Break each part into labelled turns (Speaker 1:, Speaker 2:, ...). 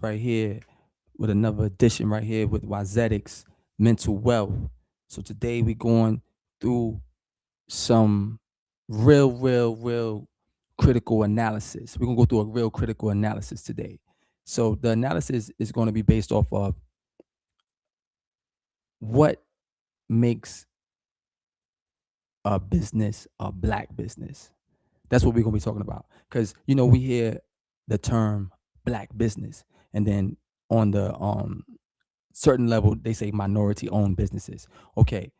Speaker 1: right here with another edition right here with Wazetics Mental Wealth. So today we going through some real critical analysis. We're gonna go through a real critical analysis today. So the analysis is going to be based off of what makes a business a black business. That's what we're gonna be talking about. Because we hear the term black business, and then on the certain level they say minority owned businesses. Okay,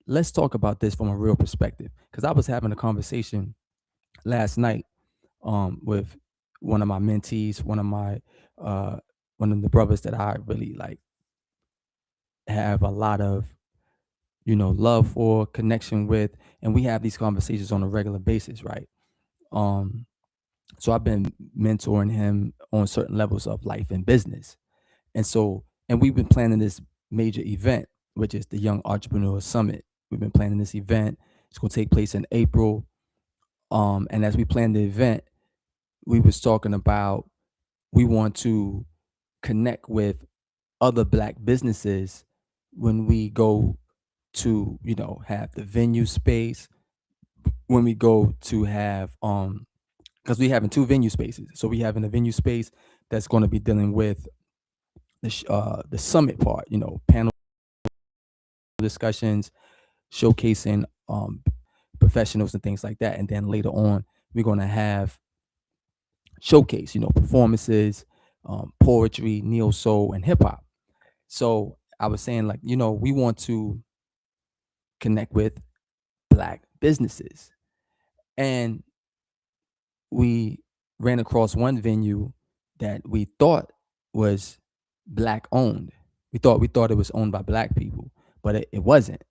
Speaker 1: let's talk about this from a real perspective. Because I was having a conversation last night with one of my mentees, uh one of the brothers that I really like have a lot of love for, connection with, and we have these conversations on a regular basis, right? um so I've been mentoring him on certain levels of life and business. And we've been planning this major event, which is the Young Entrepreneur Summit. We've been planning this event. It's going to take place in April. And as we planned the event, we was talking about we want to connect with other black businesses when we go to, have the venue space, when we go to have because we having two venue spaces. So we having a venue space that's going to be dealing with the summit part, panel discussions, showcasing professionals and things like that. And then later on, we're going to have showcase, performances, poetry, neo soul, and hip hop. So I was saying, like, we want to connect with black businesses. And we ran across one venue that we thought was black owned. We thought it was owned by black people, but it wasn't.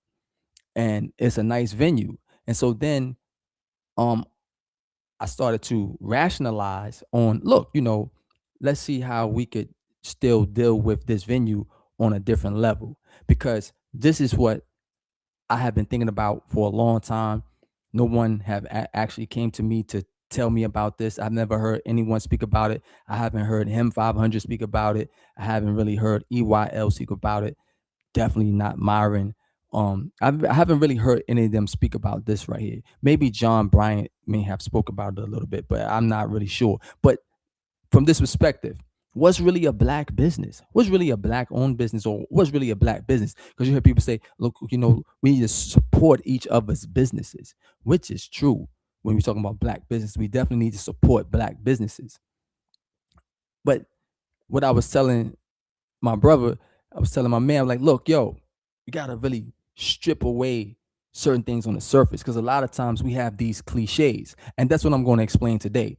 Speaker 1: And it's a nice venue. And so then um I started to rationalize on, look, let's see how we could still deal with this venue on a different level, because this is what I have been thinking about for a long time. No one have actually came to me to tell me about this. I've never heard anyone speak about it. I haven't heard him 500 speak about it. I haven't really heard EYL speak about it. Definitely not Myron. I haven't really heard any of them speak about this right here. Maybe John Bryant may have spoke about it a little bit, but I'm not really sure. But from this perspective, what's really a black business? What's really a black owned business, or what's really a black business? Because you hear people say, look, we need to support each other's businesses, which is true. When we're talking about black business, we definitely need to support black businesses. But what I was telling my brother, I was telling my man, I'm like, look, yo, you gotta really strip away certain things on the surface, because a lot of times we have these cliches, and that's what I'm going to explain today.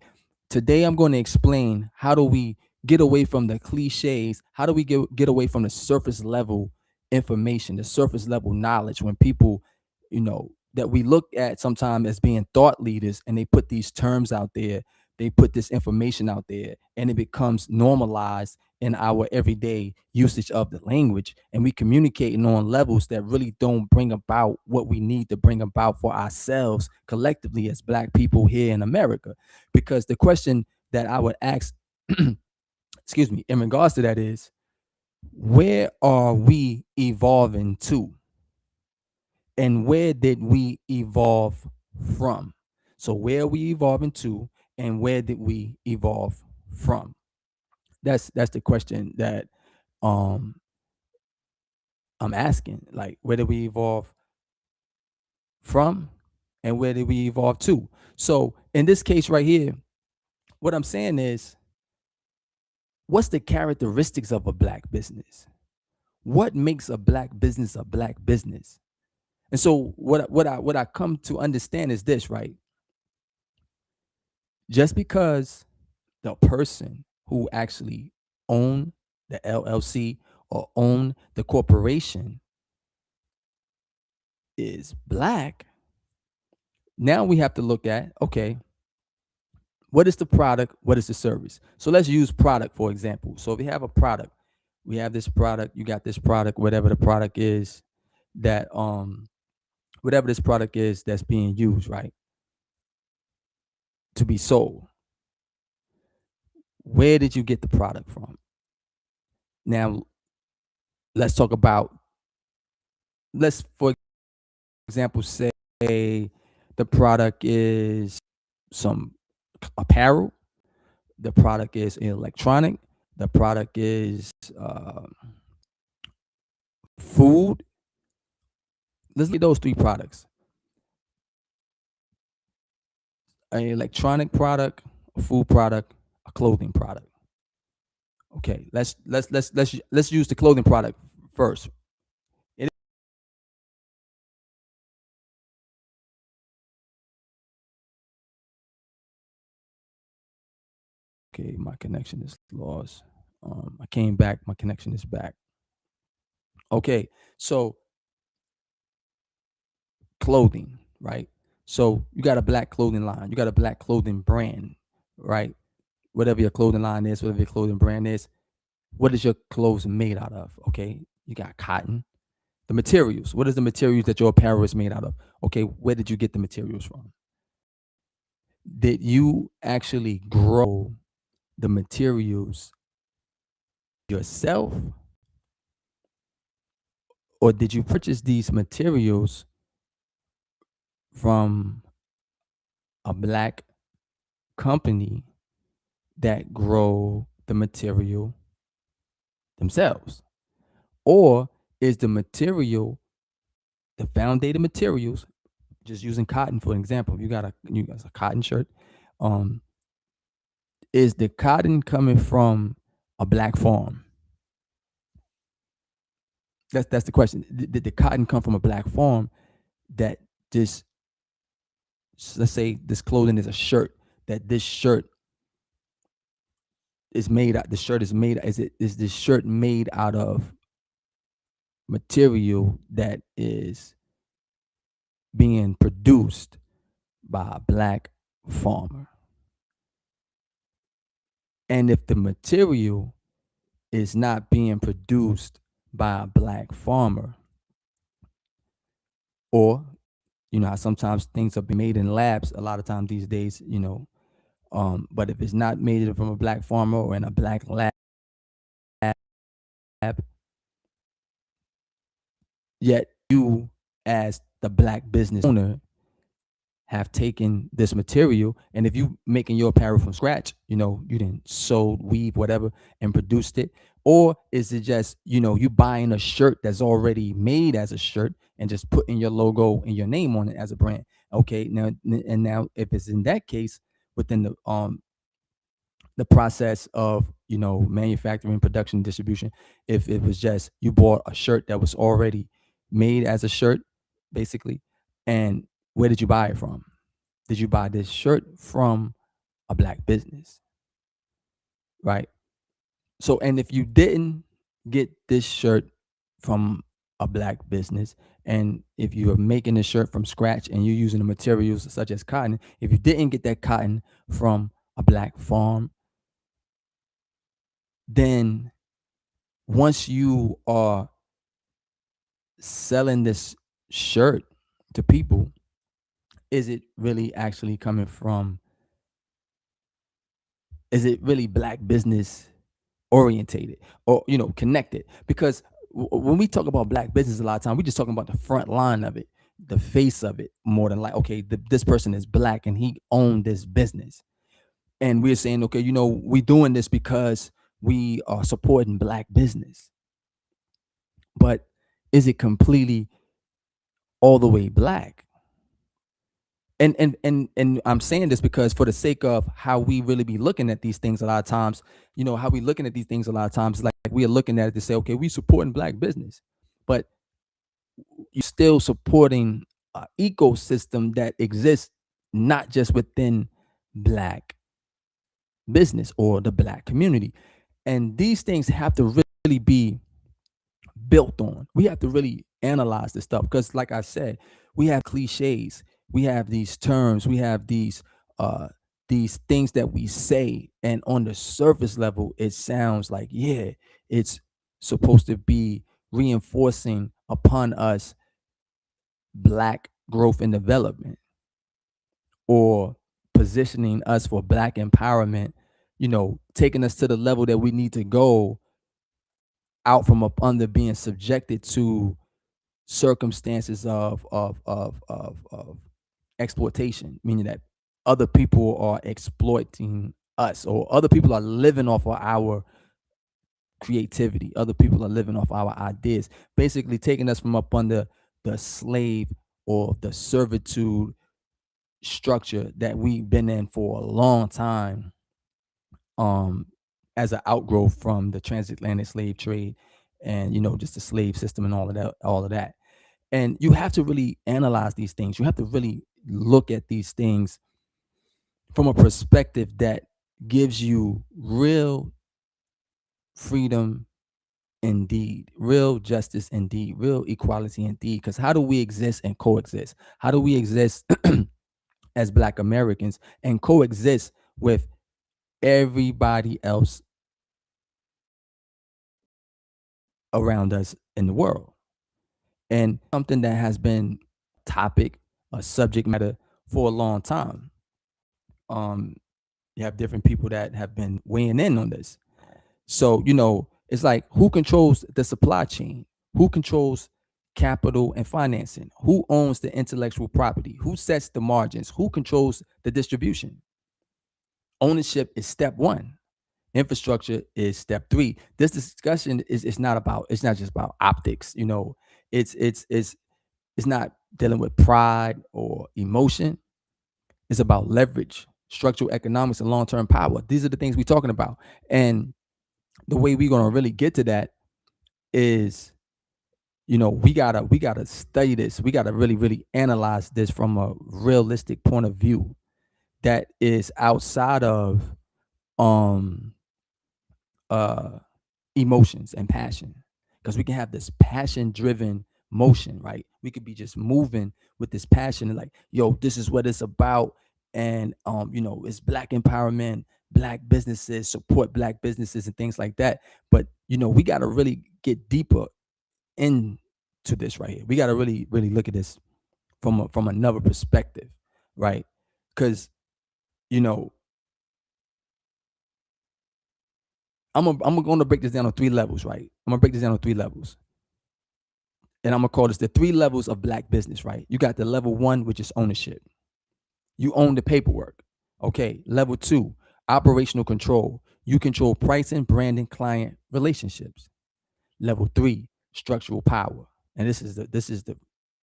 Speaker 1: Today, I'm going to explain how do we get away from the cliches. How do we get away from the surface level information, the surface level knowledge, when people, that we look at sometimes as being thought leaders, and they put these terms out there, they put this information out there, and it becomes normalized in our everyday usage of the language, and we communicating on levels that really don't bring about what we need to bring about for ourselves collectively as black people here in America. Because the question that I would ask, excuse me, in regards to that is, where are we evolving to, and where did we evolve from? So where are we evolving to, and where did we evolve from? That's the question that um I'm asking. Like, where did we evolve from, and where did we evolve to? So in this case right here, what I'm saying is, what's the characteristics of a black business? What makes a black business a black business? And so what I come to understand is this, right? Just because the person who actually own the LLC or own the corporation is black, now we have to look at, okay, what is the product? What is the service? So let's use product for example. So if we have a product, we have this product, you got this product, whatever the product is that whatever this product is that's being used, right, to be sold. Where did you get the product from? Now let's talk about, let's for example say the product is some apparel, the product is electronic, the product is food. Let's look at those three products: an electronic product, a food product, a clothing product. Okay, let's use the clothing product first. It, okay, my connection is lost. I came back. My connection is back. Okay, so clothing, right? So you got a black clothing line, you got a black clothing brand, right? Whatever your clothing line is, whatever your clothing brand is, what is your clothes made out of? Okay, you got cotton. The materials. What is the materials that your apparel is made out of? Okay, where did you get the materials from? Did you actually grow the materials yourself, or did you purchase these materials from a black company that grow the material themselves? Or is the material, the foundated materials, just using cotton for an example, you got a cotton shirt, um, is the cotton coming from a black farm? That's the question. Did the cotton come from a black farm that this, let's say this clothing is a shirt, that this shirt is made out, the shirt is made, is this shirt made out of material that is being produced by a black farmer? And if the material is not being produced by a black farmer, or you know how sometimes things are being made in labs a lot of times these days, but if it's not made from a black farmer or in a black lab, yet you as the black business owner have taken this material, and if you making your apparel from scratch, you didn't sew, weave, whatever, and produced it, or is it just, you buying a shirt that's already made as a shirt and just putting your logo and your name on it as a brand? Okay, now if it's in that case, within the process of manufacturing, production, distribution, if it was just you bought a shirt that was already made as a shirt, basically, and where did you buy it from? Did you buy this shirt from a black business, right? So, and if you didn't get this shirt from a black business, and if you are making a shirt from scratch and you're using the materials such as cotton, if you didn't get that cotton from a black farm, then once you are selling this shirt to people, is it really actually coming from, is it really black business orientated, or connected? Because when we talk about black business, a lot of time we just talking about the front line of it, the face of it, more than like, okay, this person is black and he owned this business, and we're saying, okay, we doing this because we are supporting black business. But is it completely all the way black? And I'm saying this because for the sake of how we really be looking at these things a lot of times, how we looking at these things a lot of times, like we are looking at it to say, okay, we supporting black business, but you're still supporting an ecosystem that exists not just within black business or the black community. And these things have to really be built on. We have to really analyze this stuff because, like I said, we have cliches, we have these terms, we have these things that we say, and on the surface level, it sounds like, yeah, it's supposed to be reinforcing upon us black growth and development, or positioning us for black empowerment, taking us to the level that we need to go out from up under being subjected to circumstances of exploitation, meaning that other people are exploiting us, or other people are living off of our creativity. Other people are living off our ideas, basically taking us from up under the slave or the servitude structure that we've been in for a long time, um, as an outgrowth from the transatlantic slave trade and just the slave system and all of that. And you have to really analyze these things. You have to really look at these things from a perspective that gives you real freedom indeed, real justice indeed, real equality indeed. Because how do we exist and coexist? How do we exist as Black Americans and coexist with everybody else around us in the world? And something that has been topic, a subject matter for a long time. Um, you have different people that have been weighing in on this. So, it's like, who controls the supply chain? Who controls capital and financing? Who owns the intellectual property? Who sets the margins? Who controls the distribution? Ownership is step one. Infrastructure is step three. This discussion is not about, it's not just about optics, it's not dealing with pride or emotion. It's about leverage, structural economics, and long-term power. These are the things we're talking about. And the way we're gonna really get to that is, we gotta study this. We gotta really, really analyze this from a realistic point of view that is outside of um uh emotions and passion. Because we can have this passion driven motion, right? We could be just moving with this passion and like, yo, this is what it's about. And it's Black empowerment, Black businesses, support Black businesses and things like that. But we got to really get deeper into this right here. We got to really, really look at this from another perspective, right? Because you know I'm going to break this down on three levels, right? I'm gonna break this down on three levels, and I'm gonna call this the three levels of Black business, right? You got the level one, which is ownership. You own the paperwork. Okay. Level two, operational control. You control pricing, branding, client relationships. Level three, structural power, and this is the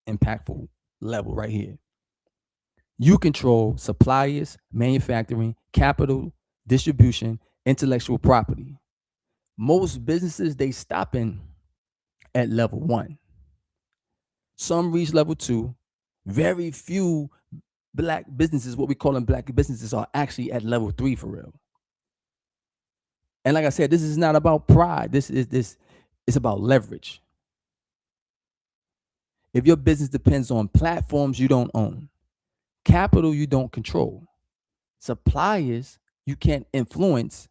Speaker 1: impactful level right here. You control suppliers, manufacturing, capital, distribution, intellectual property. Most businesses, they stopping at level one. Some reach level two. Very few Black businesses, what we call them Black businesses, are actually at level three for real. And like I said, this is not about pride. It's about leverage. If your business depends on platforms you don't own, capital you don't control, suppliers you can't influence,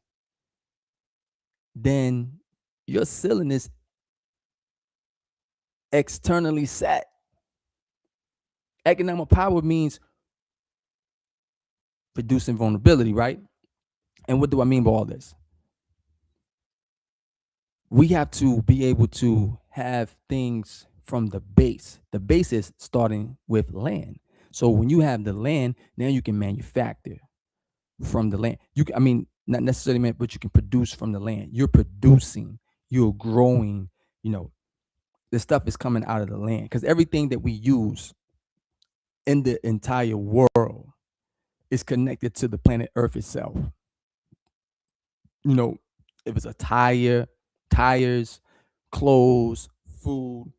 Speaker 1: then your ceiling is externally set. Economic power means reducing vulnerability, right? And what do I mean by all this? We have to be able to have things from the base. The base is starting with land. So when you have the land, now you can manufacture from the land. I mean, not necessarily meant, but you can produce from the land. You're producing, you're growing, the stuff is coming out of the land. Because everything that we use in the entire world is connected to the planet Earth itself. If it's a tires, clothes, food,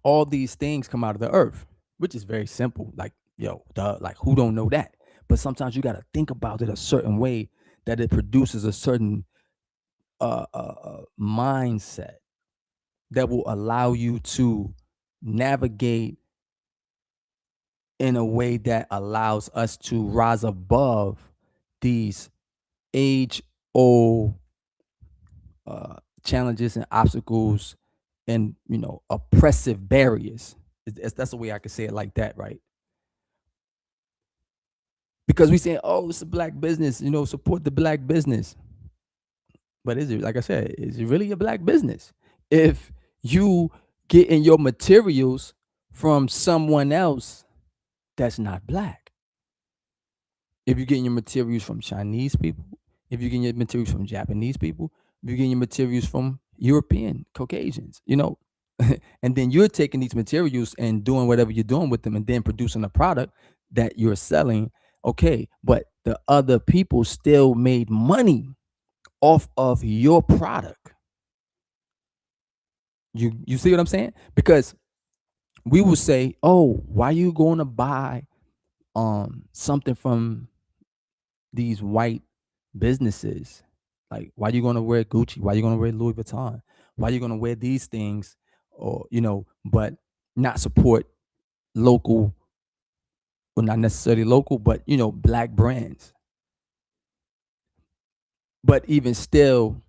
Speaker 1: all these things come out of the earth, which is very simple. Like, like, who don't know that? But sometimes you got to think about it a certain way that it produces a certain mindset that will allow you to navigate in a way that allows us to rise above these age old challenges and obstacles and oppressive barriers. That's the way I could say it, like that, right? Because we say, oh, it's a Black business, support the Black business. But is it, like I said, is it really a black business if you getting your materials from someone else that's not black? If you're getting your materials from Chinese people, if you're getting your materials from Japanese people, if you're getting your materials from European Caucasians, and then you're taking these materials and doing whatever you're doing with them and then producing a product that you're selling. Okay, but the other people still made money off of your product. You see what I'm saying? Because we will say, "Oh, why you going to buy something from these white businesses? Like, why you going to wear Gucci? Why you going to wear Louis Vuitton? Why you going to wear these things, or but not support local, well, not necessarily local, but black brands." But even still,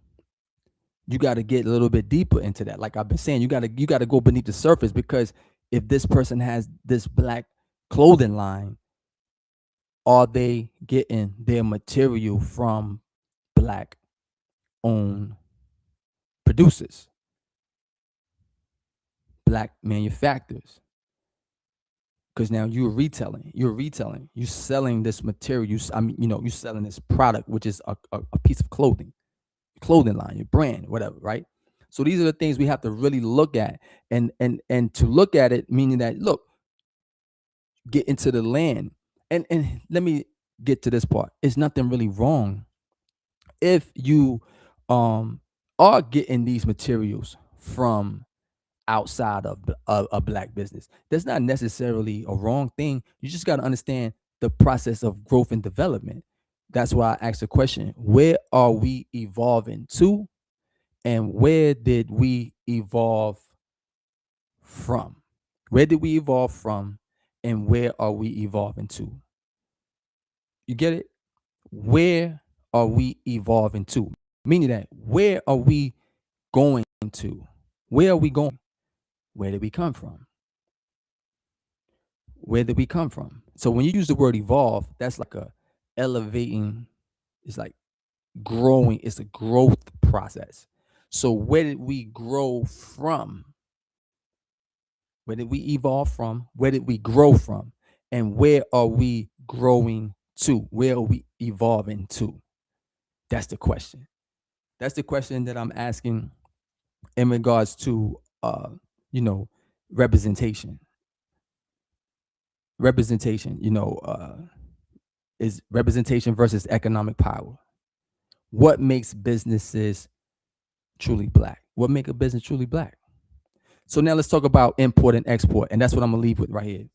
Speaker 1: you got to get a little bit deeper into that. Like I've been saying, you got to go beneath the surface, because if this person has this black clothing line, are they getting their material from black owned producers, black manufacturers? Because now you're selling this material. You're selling this product, which is a piece of clothing line, your brand, whatever, right? So these are the things we have to really look at, and to look at it, meaning that, look, get into the land, and let me get to this part. It's nothing really wrong if you um are getting these materials from outside of a black business. That's not necessarily a wrong thing. You just got to understand the process of growth and development. That's why I asked the question: where are we evolving to, and where did we evolve from? Where did we evolve from, and where are we evolving to? You get it? Where are we evolving to? Meaning that, where are we going to? Where are we going? Where did we come from? Where did we come from? So when you use the word evolve, that's like a elevating, it's like growing, it's a growth process. So where did we grow from? Where did we evolve from? Where did we grow from? And where are we growing to? Where are we evolving to? That's the question. That's the question that I'm asking in regards to you know, representation. Representation, is representation versus economic power. What makes businesses truly black? What make a business truly black? So now let's talk about import and export, and that's what I'm gonna leave with right here.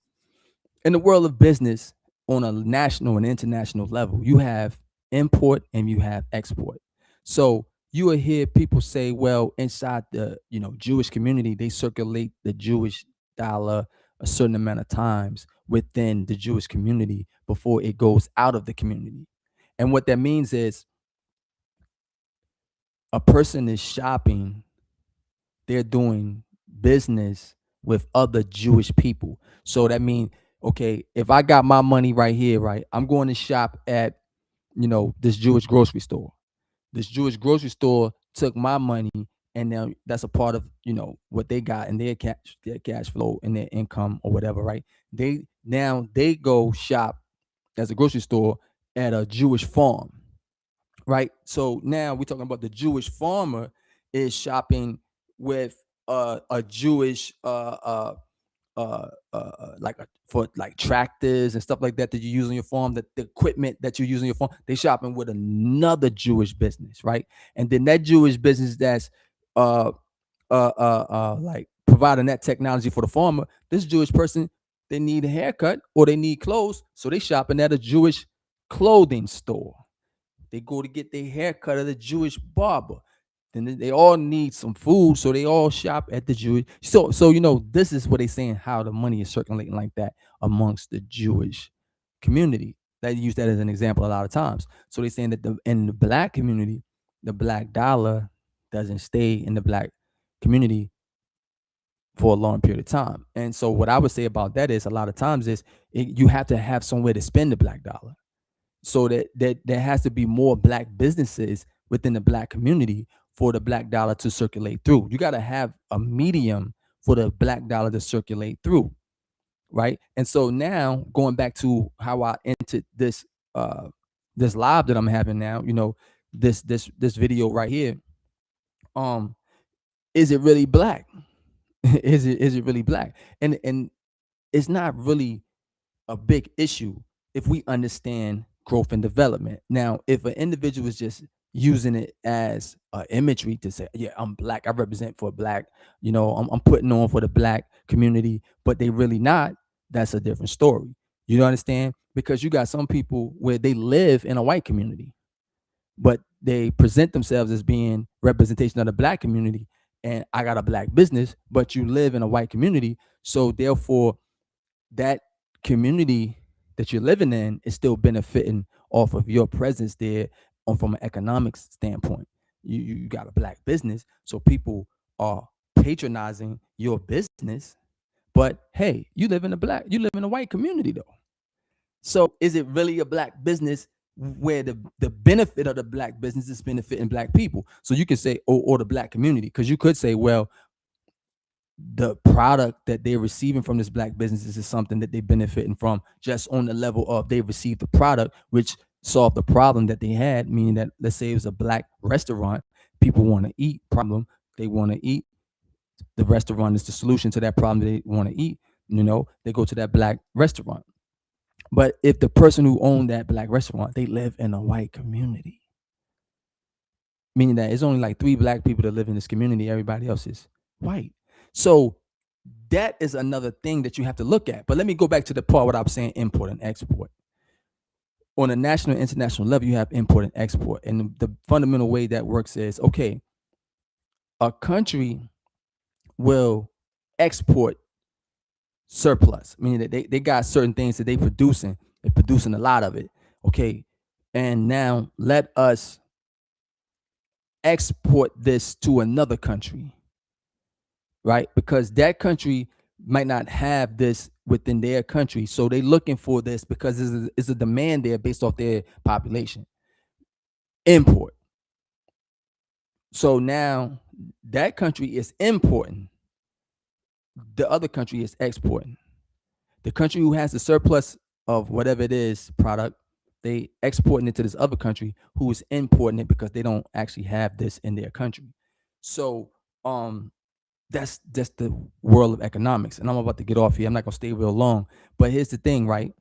Speaker 1: In the world of business, on a national and international level, you have import and you have export. So you will hear people say, well, inside the Jewish community, they circulate the Jewish dollar a certain amount of times within the Jewish community before it goes out of the community. And what that means is, a person is shopping, they're doing business with other Jewish people. So that means, okay, if I got my money right here, right, I'm going to shop at, this Jewish grocery store. This Jewish grocery store took my money, and now that's a part of, what they got in their cash flow and their income or whatever, right? They go shop as a grocery store at a Jewish farm, right? So now we're talking about the Jewish farmer is shopping with a Jewish like for like tractors and stuff like that you use on your farm, that the equipment that you use on your farm, they shopping with another Jewish business, right? And then that Jewish business that's uh like providing that technology for the farmer, this Jewish person, they need a haircut or they need clothes, so they shopping at a Jewish clothing store. They go to get their hair cut at a Jewish barber. Then they all need some food, so they all shop at the Jewish. So this is what they saying, how the money is circulating like that amongst the Jewish community. They use that as an example a lot of times. So they're saying that in the black community, the black dollar doesn't stay in the black community for a long period of time. And so what I would say about that is, a lot of times you have to have somewhere to spend the black dollar. So that there has to be more black businesses within the black community for the black dollar to circulate through. You got to have a medium for the black dollar to circulate through, right? And so now going back to how I entered uh this live that I'm having now, this video right here, um, is it really black? Is it really black? And it's not really a big issue if we understand growth and development. Now, if an individual is just using it as imagery to say, yeah, I'm black, I represent for black, I'm putting on for the black community, but they really not, that's a different story. You know, understand? Because you got some people where they live in a white community, but they present themselves as being representation of the black community. And I got a black business, but you live in a white community. So therefore, that community that you're living in is still benefiting off of your presence there from an economic standpoint. You got a black business, so people are patronizing your business. But hey, you live in a white community though. So is it really a black business where the benefit of the black business is benefiting black people? So you can say, or the black community, because you could say, well, the product that they're receiving from this black businesses is something that they're benefiting from just on the level of they received the product, which solved the problem that they had, meaning that, let's say it was a black restaurant, people want to eat, problem, they want to eat, the restaurant is the solution to that problem they want to eat, they go to that black restaurant. But if the person who owned that black restaurant, they live in a white community, meaning that it's only like 3 black people that live in this community, everybody else is white. So that is another thing that you have to look at. But let me go back to the part what I was saying, import and export. On a national and international level, you have import and export. And the fundamental way that works is, okay, a country will export surplus, meaning that they got certain things that they're producing a lot of it. Okay. And now let us export this to another country, right? Because that country might not have this within their country. So they're looking for this because there's a demand there based off their population. Import. So now that country is importing. The other country is exporting. The country who has the surplus of whatever it is product, they exporting it to this other country who is importing it because they don't actually have this in their country. So that's just the world of economics. And I'm about to get off here. I'm not gonna stay real long. But here's the thing, right?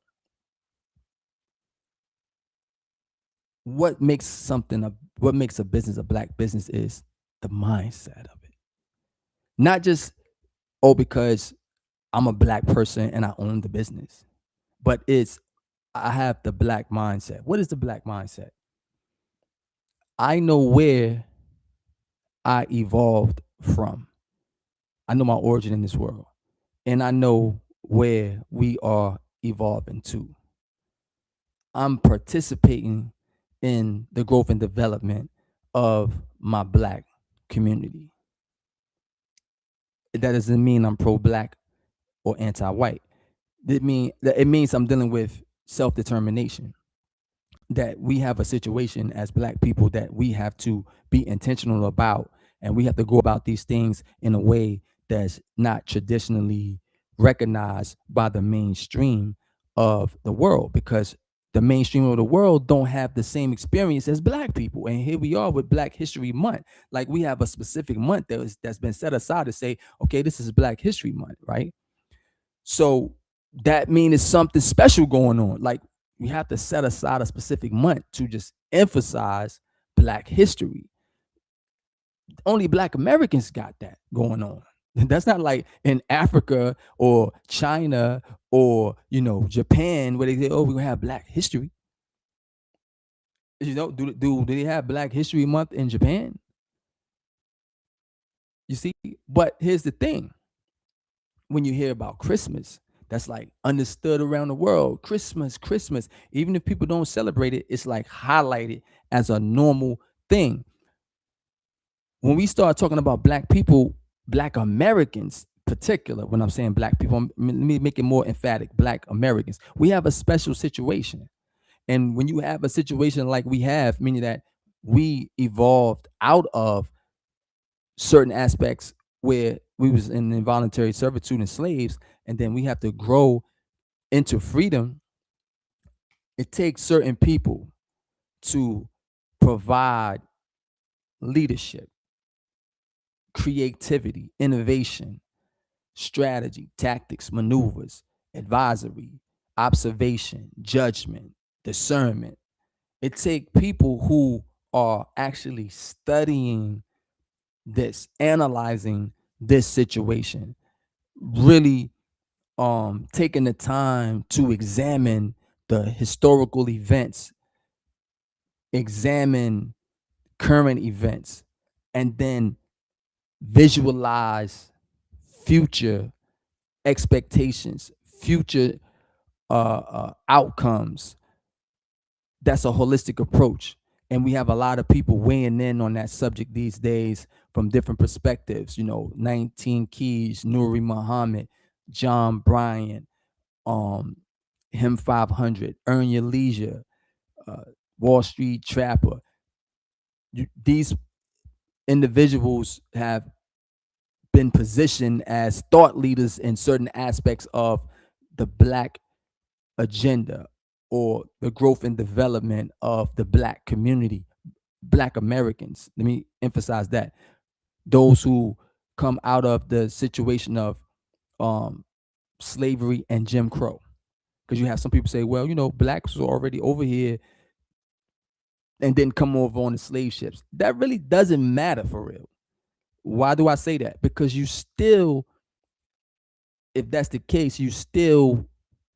Speaker 1: What makes a business a black business is the mindset of it. Not just, because I'm a black person and I own the business, but it's I have the black mindset. What is the black mindset? I know where I evolved from. I know my origin in this world, and I know where we are evolving to. I'm participating in the growth and development of my black community. That doesn't mean I'm pro-black or anti-white. It means I'm dealing with self-determination. That we have a situation as black people that we have to be intentional about, and we have to go about these things in a way that's not traditionally recognized by the mainstream of the world, because the mainstream of the world don't have the same experience as black people. And here we are with Black History Month. Like, we have a specific month that's been set aside to say, okay, this is Black History Month, right? So that means it's something special going on. Like, we have to set aside a specific month to just emphasize black history. Only black Americans got that going on. That's not like in Africa or China or, Japan, where they say, oh, we're gonna have Black history. Do they have Black History Month in Japan? You see? But here's the thing. When you hear about Christmas, that's like understood around the world. Christmas. Even if people don't celebrate it, it's like highlighted as a normal thing. When we start talking about black people, black Americans, particular, when I'm saying black people, let me make it more emphatic. Black Americans, we have a special situation. And when you have a situation like we have, meaning that we evolved out of certain aspects where we was in involuntary servitude and slaves, and then we have to grow into freedom. It takes certain people to provide leadership, creativity, innovation, strategy, tactics, maneuvers, advisory, observation, judgment, discernment. It takes people who are actually studying this, analyzing this situation, really taking the time to examine the historical events, examine current events, and then visualize future expectations, future outcomes. That's a holistic approach. And we have a lot of people weighing in on that subject these days from different perspectives. 19 Keys, Nuri Muhammad, John Bryan, um, Him 500, Earn Your Leisure, uh, Wall Street Trapper. These individuals have been positioned as thought leaders in certain aspects of the Black agenda or the growth and development of the Black community, Black Americans. Let me emphasize that. Those who come out of the situation of um, slavery and Jim Crow. Because you have some people say, well, blacks were already over here and didn't come over on the slave ships. That really doesn't matter for real. Why do I say that? Because you still, if that's the case, you still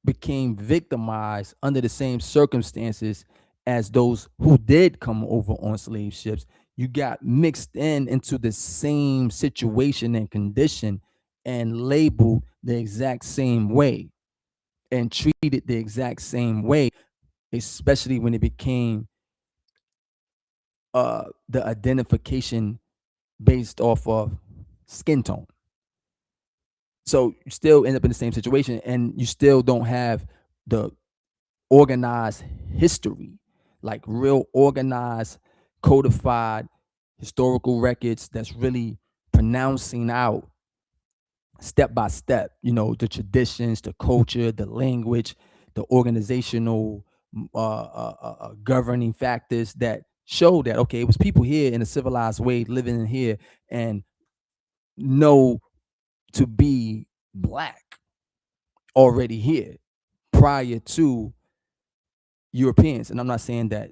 Speaker 1: became victimized under the same circumstances as those who did come over on slave ships. You got mixed into the same situation and condition and labeled the exact same way and treated the exact same way, especially when it became the identification based off of skin tone. So you still end up in the same situation and you still don't have the organized history, like real organized, codified historical records that's really pronouncing out step by step, the traditions, the culture, the language, the organizational governing factors that show that, okay, it was people here in a civilized way living in here and know to be Black already here prior to Europeans. And I'm not saying that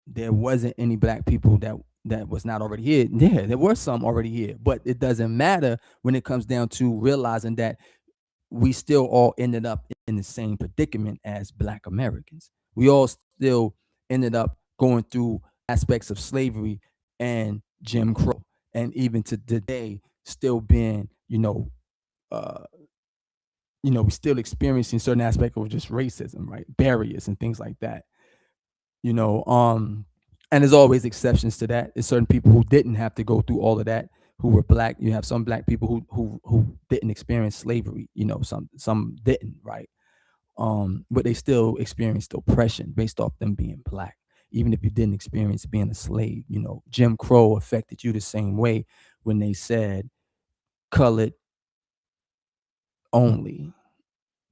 Speaker 1: there wasn't any Black people that was not already here. Yeah, there were some already here, but it doesn't matter when it comes down to realizing that we still all ended up in the same predicament as Black Americans. We all still ended up going through aspects of slavery and Jim Crow, and even to today, still being, uh, we still experiencing certain aspects of just racism, right? Barriers and things like that. You know, um, and there's always exceptions to that. There's certain people who didn't have to go through all of that, who were Black. You have some Black people who didn't experience slavery. Some didn't, right? But they still experienced oppression based off them being Black. Even if you didn't experience being a slave, Jim Crow affected you the same way when they said colored only.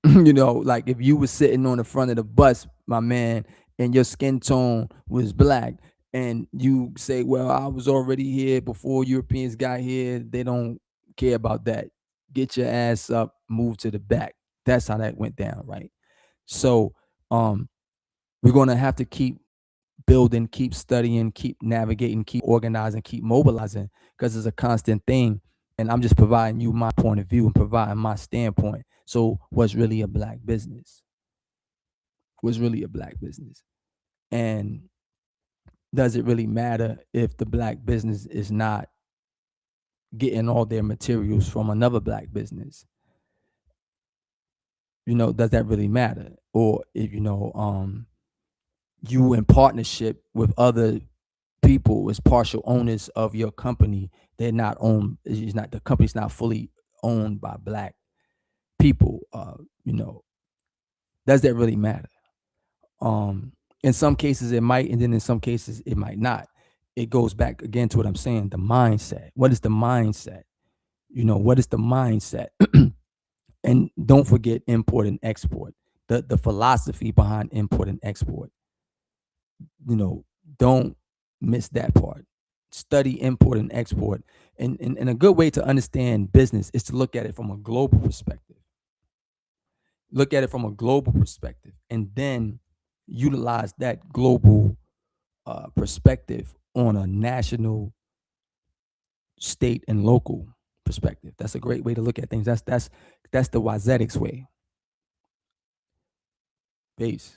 Speaker 1: Like if you were sitting on the front of the bus, my man, and your skin tone was Black, and you say, well, I was already here before Europeans got here, they don't care about that. Get your ass up, move to the back. That's how that went down, right? So um we're going to have to keep building, keep studying, keep navigating, keep organizing, keep mobilizing, because it's a constant thing. And I'm just providing you my point of view and providing my standpoint. So, what's really a Black business? What's really a Black business? And does it really matter if the Black business is not getting all their materials from another Black business? Does that really matter? Or if you in partnership with other people as partial owners of your company, they're not owned. It's not, the company's not fully owned by Black people. You know, does that really matter? In some cases it might, and then in some cases it might not. it goes back again to what I'm saying, the mindset. What is the mindset? What is the mindset? And don't forget import and export. The philosophy behind import and export. Don't miss that part. Study import and export. And a good way to understand business is to look at it from a global perspective. Look at it from a global perspective, and then utilize that global perspective on a national, state, and local perspective. That's a great way to look at things. That's the Wazetics way. Peace.